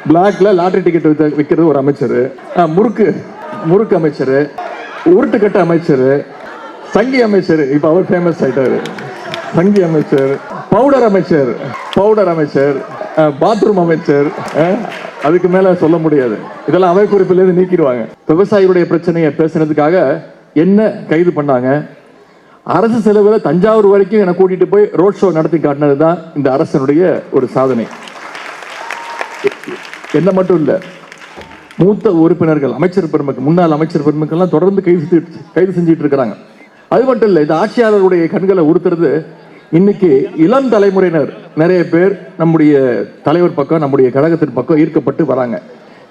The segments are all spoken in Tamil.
பிளாக்ல லாட்டரி டிக்கெட் விற்கிறது ஒரு அமைச்சர், முறுக்கு அமைச்சர், உருட்டுக்கட்ட அமைச்சர், சங்கி அமைச்சர், இப்ப அவர் ஃபேமஸ் ஆயிட்டாரு, சங்கி அமைச்சர், பவுடர் அமைச்சர், பாத்ரூம் அமைச்சர், அதுக்கு மேல சொல்ல முடியாது. இதெல்லாம் அவை குறிப்பிலிருந்து நீக்கிடுவாங்க. விவசாயிகளுடைய பிரச்சனையை பேசுனதுக்காக என்ன கைது பண்ணாங்க. அரசு செலவில் தஞ்சாவூர் வரைக்கும் என்னை கூட்டிட்டு போய் ரோட் ஷோ நடத்தி காட்டினது தான் இந்த அரசனுடைய ஒரு சாதனை. என்ன மட்டும் இல்ல, மூத்த உறுப்பினர்கள், அமைச்சர் பெருமக்கள், முன்னாள் அமைச்சர் பெருமக்கள்லாம் தொடர்ந்து கைது செஞ்சுட்டு இருக்கிறாங்க. அது மட்டும் இல்லை, இந்த ஆட்சியாளருடைய கண்களை உறுத்துறது இன்னைக்கு இளம் தலைமுறையினர் நிறைய பேர் நம்முடைய தலைவர் பக்கம், நம்முடைய கழகத்தின் பக்கம் ஈர்க்கப்பட்டு வராங்க.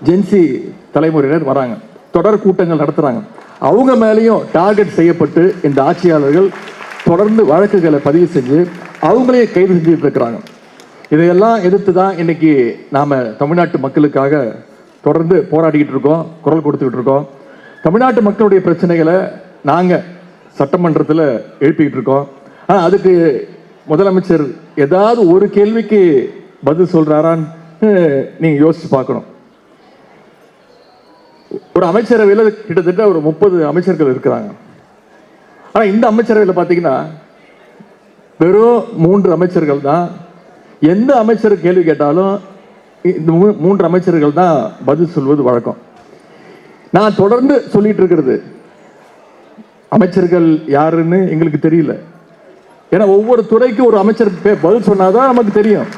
ஜென்சி தலைமுறையினர் வராங்க, தொடர் கூட்டங்கள் நடத்துறாங்க. அவங்க மேலேயும் டார்கெட் செய்யப்பட்டு இந்த ஆட்சியாளர்கள் தொடர்ந்து வழக்குகளை பதிவு செஞ்சு அவங்களே கைது செஞ்சுட்டு இருக்கிறாங்க. இதையெல்லாம் எதிர்த்து தான் இன்னைக்கு நாம தமிழ்நாட்டு மக்களுக்காக தொடர்ந்து போராடிக்கிட்டு இருக்கோம், குரல் கொடுத்துக்கிட்டு இருக்கோம். தமிழ்நாட்டு மக்களுடைய பிரச்சனைகளை நாங்க சட்டமன்றத்தில் எழுப்பிக்கிட்டு இருக்கோம். ஆனால் அதுக்கு முதலமைச்சர் ஏதாவது ஒரு கேள்விக்கு பதில் சொல்றாரான்னு நீங்க யோசிச்சு பார்க்கணும். ஒரு அமைச்சரவையில் கிட்டத்தட்ட ஒரு 30 அமைச்சர்கள் இருக்கிறாங்க. ஆனா இந்த அமைச்சரவையில் பார்த்தீங்கன்னா வெறும் 3 அமைச்சர்கள் தான். எந்த அமைச்சர் கேள்வி கேட்டாலும் இந்த 3 அமைச்சர்கள் தான் பதில் சொல்வது வழக்கம். நான் தொடர்ந்து சொல்லிட்டு இருக்கிறது, அமைச்சர்கள் யாருன்னு எங்களுக்கு தெரியல. ஏன்னா ஒவ்வொரு துறைக்கும் ஒரு அமைச்சர் பதில் சொன்னாதான் நமக்கு தெரியும்.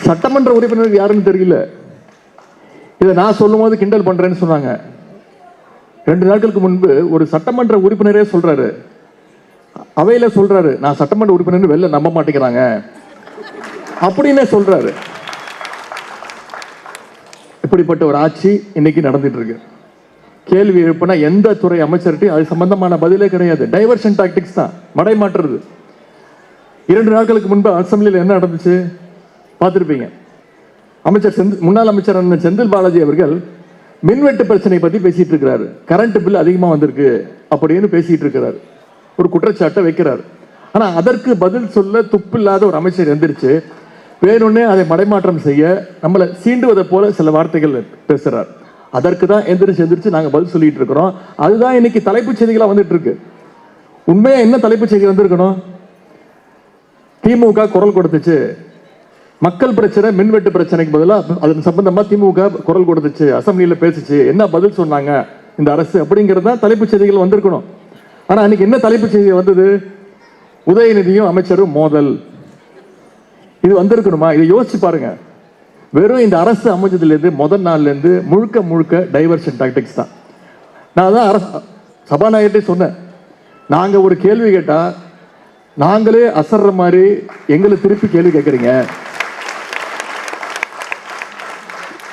சட்டமன்ற உறுப்பினர் யாருன்னு தெரியல. இதை நான் சொல்லும் போது கிண்டல் பண்றேன்னு சொன்னாங்க. 2 நாட்களுக்கு முன்பு ஒரு சட்டமன்ற உறுப்பினரே சொல்றாரு, அவையில சொல்றாரு, நான் சட்டமன்ற உறுப்பினர் வெளில நம்ப மாட்டேங்கிறாங்க அப்படின்னே சொல்றாரு. இப்படிப்பட்ட ஒரு ஆட்சி இன்னைக்கு நடந்துட்டு இருக்கு. கேள்வி எழுப்பினா எந்த துறை அமைச்சர்கிட்டையும் அது சம்பந்தமான பதிலே கிடையாது. டைவர்ஷன் டாக்டிக்ஸ் தான், மடை மாற்றுறது. 2 நாட்களுக்கு முன்பு அசம்பிளியில் என்ன நடந்துச்சு பார்த்துருப்பீங்க. முன்னாள் அமைச்சர் செந்தில் பாலாஜி அவர்கள் மின்வெட்டு பிரச்சனை பத்தி பேசிட்டு இருக்கிறாரு. கரண்ட் பில் அதிகமா வந்திருக்கு அப்படின்னு பேசிட்டு இருக்கிறாரு, ஒரு குற்றச்சாட்டை வைக்கிறார். ஆனா அதற்கு பதில் சொல்ல துப்பில்லாத ஒரு அமைச்சர் எந்திரிச்சு வேணும்னே அதை மடைமாற்றம் செய்ய நம்மளை சீண்டுவதை போல சில வார்த்தைகள் பேசுறார். அதற்கு தான் எந்திரிச்சு நாங்க பதில் சொல்லிட்டு இருக்கிறோம். அதுதான் இன்னைக்கு தலைப்புச் செய்திகளா வந்துட்டு இருக்கு. உண்மையா என்ன தலைப்புச் செய்தி வந்திருக்கணும்? திமுக குரல் கொடுத்துச்சு, மக்கள் பிரச்சனை மின்வெட்டு பிரச்சனைக்கு பதிலாக அதன் சம்பந்தமா திமுக குரல் கொடுத்துச்சு, அசம்பிளியில பேசிச்சு, என்ன பதில் சொன்னாங்க இந்த அரசு அப்படிங்கிறது தான் தலைப்புச் செய்திகள் வந்திருக்கணும். ஆனா அன்னைக்கு என்ன தலைப்புச் செய்தி வந்தது? உதயநிதியும் அமைச்சரும் மோதல். இது வந்திருக்கணுமா? இதை யோசிச்சு பாருங்க. வெறும் இந்த அரசு அமைச்சதுலேருந்து முதல் நாள்ல இருந்து முழுக்க டைவர்ஷன் டாக்டிக்ஸ் தான். நான் தான் சபாநாயகர்கிட்ட சொன்னேன், நாங்க ஒரு கேள்வி கேட்டா நாங்களே அசர்ற மாதிரி எங்களை திருப்பி கேள்வி கேட்கறீங்க.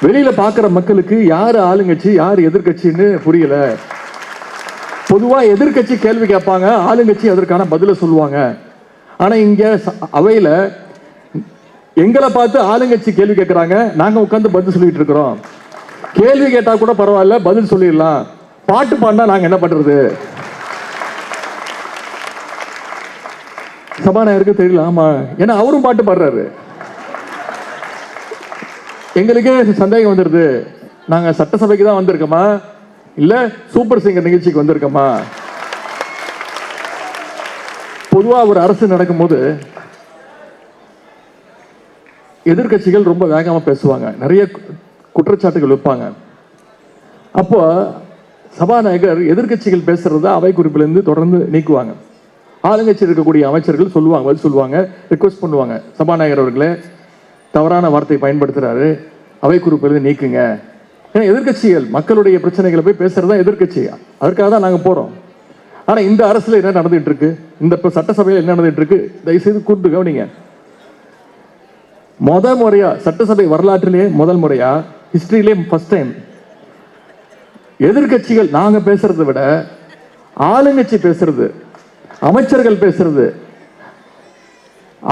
வெளியில பாக்குற மக்களுக்கு யாரு ஆளுங்கட்சி யாரு எதிர்கட்சின்னு புரியல. பொதுவா எதிர்கட்சி கேள்வி கேட்பாங்க, ஆளுங்கட்சி அதற்கான பதில சொல்லுவாங்க. ஆனா இங்க அவையில எங்களை பார்த்து ஆளுங்கட்சி கேள்வி கேட்கிறாங்க, நாங்க உட்கார்ந்து பதில் சொல்லிட்டு இருக்கிறோம். கேள்வி கேட்டா கூட பரவாயில்ல, பதில் சொல்லிடலாம். பாட்டு பாடினா நாங்க என்ன பண்றது? சபாநாயகருக்கு தெரியல. ஆமா, ஏன்னா அவரும் பாட்டு பாடுறாரு. எங்களுக்கே சந்தேகம் வந்துருது, நாங்க சட்டசபைக்கு தான் வந்திருக்கோமா இல்ல சூப்பர் சிங்கர் நிகழ்ச்சிக்கு வந்திருக்கோமா? பொதுவா ஒரு அரசு நடக்கும் போது எதிர்கட்சிகள் ரொம்ப வேகமா பேசுவாங்க, நிறைய குற்றச்சாட்டுகள் வைப்பாங்க. அப்போ சபாநாயகர் எதிர்கட்சிகள் பேசுறத அவை குறிப்பிலிருந்து தொடர்ந்து நீக்குவாங்க. ஆளுங்கட்சி இருக்கக்கூடிய அமைச்சர்கள் சொல்லுவாங்க, பதில் சொல்லுவாங்க, ரிக்வெஸ்ட் பண்ணுவாங்க, சபாநாயகர் அவர்களே தவறான வார்த்தை பயன்படுத்துறாரு, அவை குறிப்பிலிருந்து நீக்குங்க. ஏன்னா எதிர்கட்சிகள் மக்களுடைய பிரச்சனைகளை போய் பேசுறதா எதிர்கட்சி, அதற்காக தான் நாங்க போறோம். ஆனா இந்த அரசுல என்ன நடந்துட்டு இருக்கு, இந்த சட்டசபையில் என்ன நடந்துட்டு இருக்கு, தயவுசெய்து கூட்டு கவனிங்க. முதல் முறையா சட்டசபை வரலாற்றிலேயே முதல் முறையா ஹிஸ்டரியிலே ஃபர்ஸ்ட் டைம் எதிர்கட்சிகள் நாங்க பேசுறதை விட ஆளுங்கட்சி பேசுறது, அமைச்சர்கள் பேசுறது,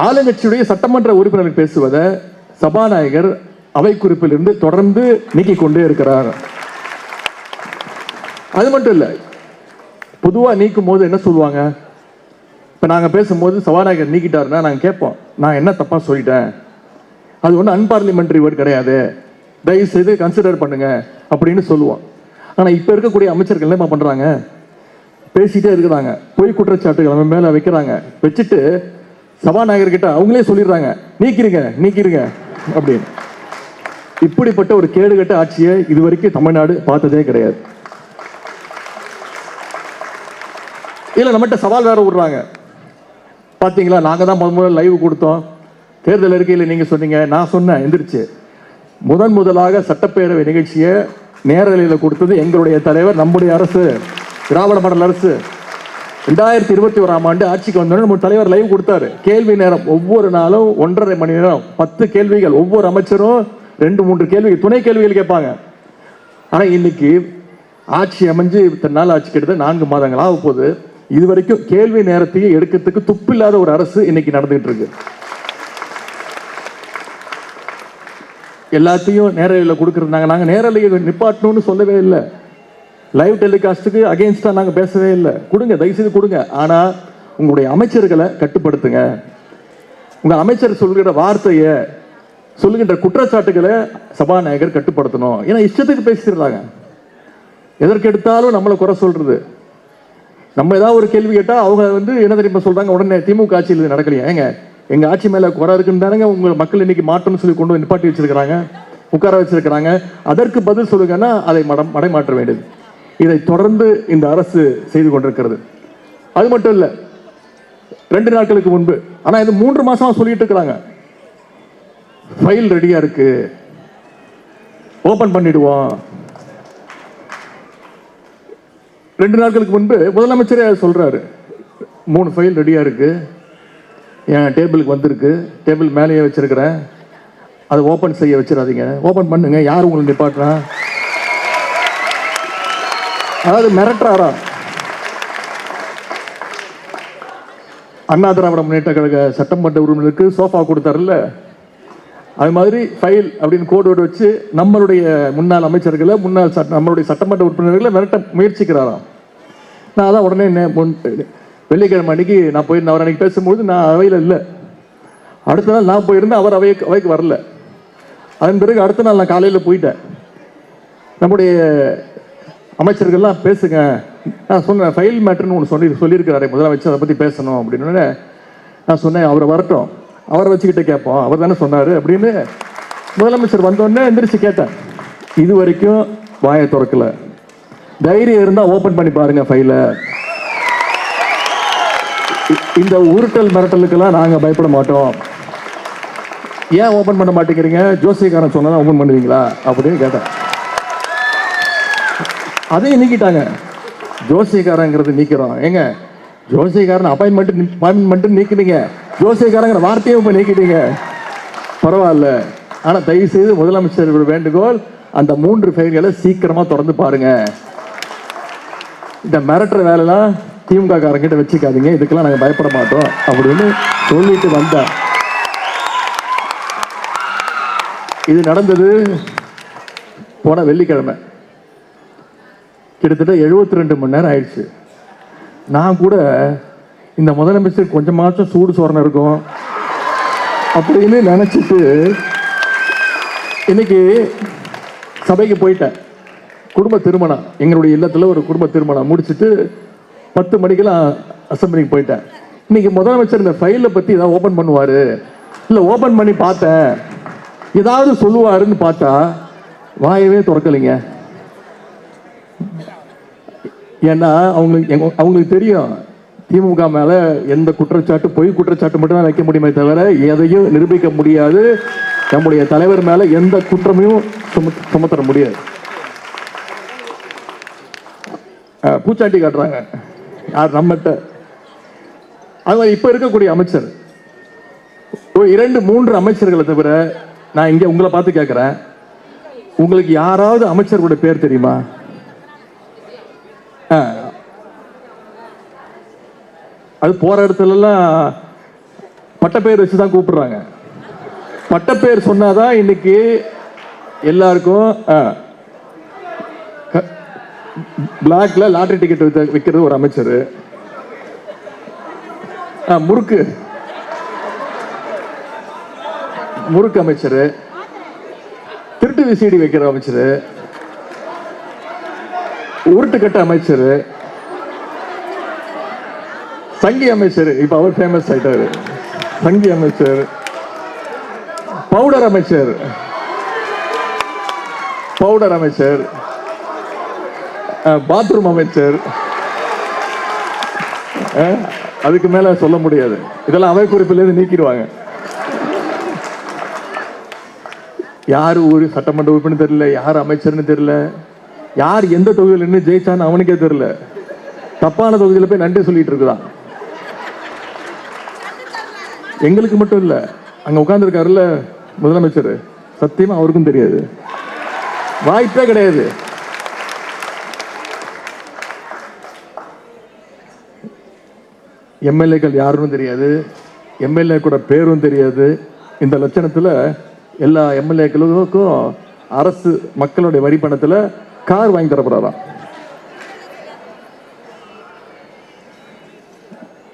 ஆளுங்கட்சியுடைய சட்டமன்ற உறுப்பினர்கள் பேசுவதை சபாநாயகர் அவை குறிப்பிலிருந்து தொடர்ந்து நீக்கிக் கொண்டே இருக்கிறார். அது மட்டும் இல்ல, பொதுவா நீக்கும் போது என்ன சொல்லுவாங்க, இப்ப நாங்க பேசும்போது சபாநாயகர் நீக்கிட்டாருன்னா நாங்க கேட்போம், நான் என்ன தப்பா சொல்லிட்டேன் அது ஒன்றும் அன்பார்லிமெண்ட்ரி வேர்டு கிடையாது, தயவு செய்து கன்சிடர் பண்ணுங்க அப்படின்னு சொல்லுவோம். ஆனால் இப்போ இருக்கக்கூடிய அமைச்சர்கள் என்ன பண்ணுறாங்க, பேசிட்டே இருக்கிறாங்க, பொய் குற்றச்சாட்டுகள் நம்ம மேலே வைக்கிறாங்க, வச்சுட்டு சபாநாயகர்கிட்ட அவங்களே சொல்லிடுறாங்க நீக்கிறீங்க நீக்கிறீங்க அப்படின்னு. இப்படிப்பட்ட ஒரு கேடுகட்ட ஆட்சியை இதுவரைக்கும் தமிழ்நாடு பார்த்ததே கிடையாது. இல்லை நம்மகிட்ட சவால் வேற விடுறாங்க, பார்த்தீங்களா நாங்கள் தான் முதல்ல லைவ் கொடுத்தோம், தேர்தல் அறிக்கையில் நீங்கள் சொன்னீங்க, நான் சொன்னேன் எந்திரிச்சு. முதலாக சட்டப்பேரவை நிகழ்ச்சியை நேரலையில் கொடுத்தது எங்களுடைய தலைவர், நம்முடைய அரசு, திராவிட மாடல் அரசு. 2021ஆம் ஆண்டு ஆட்சிக்கு வந்தோடனே நம்ம தலைவர் லைவ் கொடுத்தாரு. கேள்வி நேரம் ஒவ்வொரு நாளும் 1.5 மணி நேரம், 10 கேள்விகள், ஒவ்வொரு அமைச்சரும் 2-3 கேள்விகள், துணை கேள்விகள் கேட்பாங்க. ஆனால் இன்னைக்கு ஆட்சி அமைஞ்சு இத்தனை நாள் ஆட்சி கிட்டத்தட்ட 4 மாதங்கள் ஆக போகுது, இது வரைக்கும் கேள்வி நேரத்தையே எடுக்கிறதுக்கு துப்பில்லாத ஒரு அரசு இன்னைக்கு நடந்துகிட்டு இருக்கு. எல்லாத்தையும் நேரலையில் கொடுக்குறாங்க. நாங்கள் நேரலையில் நிப்பாட்டணும்னு சொல்லவே இல்லை, லைவ் டெலிகாஸ்ட்டுக்கு அகெயின்ஸ்டாக நாங்கள் பேசவே இல்லை. கொடுங்க, தயவுசெய்து கொடுங்க, ஆனால் உங்களுடைய அமைச்சர்களை கட்டுப்படுத்துங்க. உங்கள் அமைச்சர் சொல்கிற வார்த்தையை, சொல்லுகின்ற குற்றச்சாட்டுகளை சபாநாயகர் கட்டுப்படுத்தணும். ஏன்னா இஷ்டத்துக்கு பேசிடுறாங்க, எதற்கு எடுத்தாலும் நம்மளை குறை சொல்றது. நம்ம ஏதாவது ஒரு கேள்வி கேட்டால் அவங்க என்ன தெரியுமா சொல்றாங்க, உடனே திமுக ஆட்சியில் இது நடக்கலையா, ஏங்க எங்க ஆட்சி மேல குறை இருக்குன்னு தானங்க உங்க மக்கள் இன்னைக்கு மாற்றம்னு சொல்லி கொண்டு வந்து நிப்பாட்டி வச்சிருக்கிறாங்க, உட்கார வச்சிருக்கிறாங்க, அதற்கு பதில் சொல்லுங்கன்னா அதை மடைமாற்ற வேண்டியது. இதை தொடர்ந்து இந்த அரசு செய்து கொண்டிருக்கிறது. அது மட்டும் இல்ல, 2 நாட்களுக்கு முன்பு, ஆனா இது 3 மாசமா சொல்லிட்டு இருக்கிறாங்க, ஃபைல் ரெடியா இருக்கு, ஓபன் பண்ணிடுவோம். 2 நாட்களுக்கு முன்பு முதலமைச்சரே சொல்றாரு, 3 ஃபைல் ரெடியா இருக்கு, என் டேபிளுக்கு வந்திருக்கு, டேபிள் மேலேயே வச்சிருக்கிறேன், அதை ஓபன் செய்ய வச்சிடாதீங்க, ஓபன் பண்ணுங்க, யார் உங்களை நிப்பாட்டுறா, அதாவது மிரட்டுறாரா. அண்ணா திராவிட முன்னேற்ற கழக சட்டமன்ற உறுப்பினருக்கு சோஃபா கொடுத்தாருல்ல, அது மாதிரி ஃபைல் அப்படின்னு கோடு வச்சு நம்மளுடைய முன்னாள் அமைச்சர்களை, நம்மளுடைய சட்டமன்ற உறுப்பினர்களை மிரட்ட முயற்சிக்கிறாராம். நான் அதான் உடனே வெள்ளிக்கிழமை அன்னைக்கு நான் போயிருந்தேன், அவர் அன்னைக்கு பேசும்போது நான் அவையில் இல்லை, அடுத்த நாள் நான் போயிருந்தேன், அவர் அவைக்கு வரல. அதன் பிறகு அடுத்த நாள் நான் காலையில் போயிட்டேன். நம்முடைய அமைச்சர்கள்லாம் பேசுங்க, நான் சொன்னேன் ஃபைல் மேட்டர்னு ஒன்று சொல்லியிருக்கிறாரு முதலமைச்சர், அதை பற்றி பேசணும் அப்படின்னு நான் சொன்னேன், அவரை வரட்டும், அவரை வச்சுக்கிட்டே கேட்போம், அவர் தானே சொன்னார் அப்படின்னு. முதலமைச்சர் வந்தோடனே எந்திரிச்சு கேட்டேன், இது வரைக்கும் வாயை திறக்கல. தைரியம் இருந்தால் ஓப்பன் பண்ணி பாருங்க ஃபைலை. இந்த உருட்டல் மிரட்டலுக்கெல்லாம் நாங்கள் பயப்பட மாட்டோம். ஏன் ஓப்பன் பண்ண மாட்டேங்கிறீங்க, ஜோசியக்காரன் சொன்னா ஓப்பன் பண்ணுவீங்களா அப்படின்னு கேட்டேன். அதையும் நீக்கிட்டாங்க, ஜோசியக்காரங்கிறது நீக்கிறோம். ஏங்க ஜோசியக்காரன் அப்பாயின்மெண்ட் நீக்கிட்டீங்க, ஜோசியக்காரங்கிற வார்த்தையும் இப்போ நீக்கிட்டீங்க, பரவாயில்ல. ஆனால் தயவு செய்து முதலமைச்சர் வேண்டுகோள், அந்த 3 ஃபைல்களை சீக்கிரமாக திறந்து பாருங்க. இந்த மிரட்டுற வேலைலாம் திமுக காரங்கிட்ட வச்சுக்காதீங்க, இதுக்கெல்லாம் நாங்கள் பயப்பட மாட்டோம் அப்படின்னு சொல்லிட்டு வந்தேன். இது நடந்தது போன வெள்ளிக்கிழமை, கிட்டத்தட்ட 72 மணி நேரம் ஆயிடுச்சு. நான் கூட இந்த முதலமைச்சர் கொஞ்சமாச்சும் சூடு சோரணம் இருக்கும் அப்படின்னு நினைச்சிட்டு இன்னைக்கு சபைக்கு போயிட்டேன். குடும்ப திருமணம், எங்களுடைய இல்லத்தில் ஒரு குடும்ப திருமணம் முடிச்சுட்டு 10 மணிக்கெல்லாம் அசம்பிளிக்கு போயிட்டேன். இன்னைக்கு முதலமைச்சர் இந்த ஃபைலை பற்றி ஏதாவது ஓப்பன் பண்ணுவார், இல்லை ஓப்பன் பண்ணி பார்த்தேன் ஏதாவது சொல்லுவாருன்னு பார்த்தா வாயவே திறக்கலைங்க. ஏன்னா அவங்களுக்கு தெரியும் திமுக மேலே எந்த குற்றச்சாட்டு, பொய் குற்றச்சாட்டு மட்டும் தான் வைக்க முடியுமே தவிர எதையும் நிரூபிக்க முடியாது. நம்முடைய தலைவர் மேலே எந்த குற்றமையும் சுமத்தர முடியாது. பூச்சாட்டி காட்டுறாங்க யார் நம்மகிட்ட. அது மாதிரி இப்போ இருக்கக்கூடிய அமைச்சர் ஒரு 2-3 அமைச்சர்களை தவிர, நான் இங்கே உங்களை பார்த்து கேட்குறேன், உங்களுக்கு யாராவது அமைச்சர்களுடைய பேர் தெரியுமா? அது போற இடத்துலலாம் பட்டப்பேர் வச்சு தான் கூப்பிடுறாங்க. பட்டப்பேர் சொன்னாதான் இன்னைக்கு எல்லாருக்கும். பிளாக்ல லாட்டரி டிக்கெட் விற்கிறது ஒரு அமைச்சர், முறுக்கு முறுக்கு அமைச்சர், திருட்டு விசிடி வைக்கிற அமைச்சர், உருட்டுக்கட்ட அமைச்சர், சங்கி அமைச்சர், இப்ப அவர் ஃபேமஸ் ஆயிட்டாரு, சங்கி அமைச்சர், பவுடர் அமைச்சர், பவுடர் அமைச்சர், பாத்ரூம் அமைச்சர், அதுக்கு மேல சொல்ல முடியாது. இதெல்லாம் அவை குறிப்பிலிருந்து நீக்கிடுவாங்க. யாரு ஒரு சட்டமன்ற உறுப்பினர் தெரியல, யார் அமைச்சர்னு தெரியல, யார் எந்த தொகுதியில் நின்று ஜெயிச்சான்னு அவனுக்கே தெரியல. தப்பான தொகுதியில் போய் நன்றி சொல்லிட்டு இருக்குதான். எங்களுக்கு மட்டும் இல்ல, அங்க உட்கார்ந்து இருக்காருல்ல முதலமைச்சர், சத்தியமா அவருக்கும் தெரியாது, வாய்ப்பே கிடையாது. எம்எல்ஏக்கள் யாருன்னு தெரியாது, எம்எல்ஏ கூட பேரும் தெரியாது. இந்த லட்சணத்துல எல்லா எம்எல்ஏக்களுக்கும் அரசு மக்களுடைய வரி பணத்துல கார் வாங்கி தரப்படாதான்.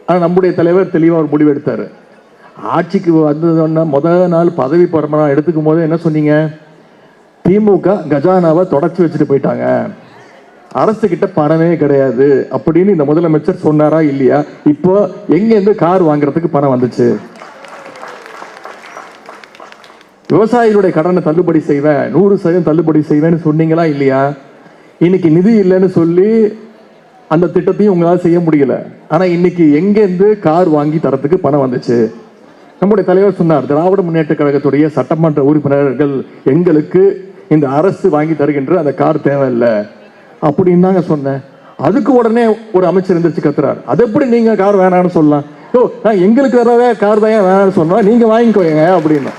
ஆனா நம்முடைய தலைவர் தெளிவா ஒரு முடிவு எடுத்தாரு. ஆட்சிக்கு வந்ததுன்னா முதல் நாள் பதவி பிரமாணம் எடுத்துக்கும் போது என்ன சொன்னீங்க? திமுக கஜானாவை தொடச்சி வச்சுட்டு போயிட்டாங்க, அரசு கிட்ட பணமே கிடையாது அப்படின்னு இந்த முதலமைச்சர் சொன்னாரா இல்லையா? இப்போ எங்க இருந்து கார் வாங்குறதுக்கு பணம் வந்துச்சு? விவசாயிகளுடைய கடனை தள்ளுபடி செய்வேன், 100% தள்ளுபடி செய்வேன்னு சொன்னீங்களா இல்லையா? இன்னைக்கு நிதி இல்லைன்னு சொல்லி அந்த திட்டத்தையும் உங்களால் செய்ய முடியல. ஆனா இன்னைக்கு எங்க இருந்து கார் வாங்கி தரத்துக்கு பணம் வந்துச்சு? நம்முடைய தலைவர் சொன்னார், திராவிட முன்னேற்ற கழகத்துடைய சட்டமன்ற உறுப்பினர்கள் எங்களுக்கு இந்த அரசு வாங்கி தருகின்ற அந்த கார் தேவையில்லை அப்படின்னு தாங்க சொன்னேன். அதுக்கு உடனே ஒரு அமைச்சர் எந்திரிச்சு கத்துறாரு, அது எப்படி நீங்க கார் வேணாம்னு சொல்லலாம்? எங்களுக்கு வரவே கார் தான் வேணாம்னு சொன்னா, நீங்க வாங்கிக்கோங்க அப்படின்னு.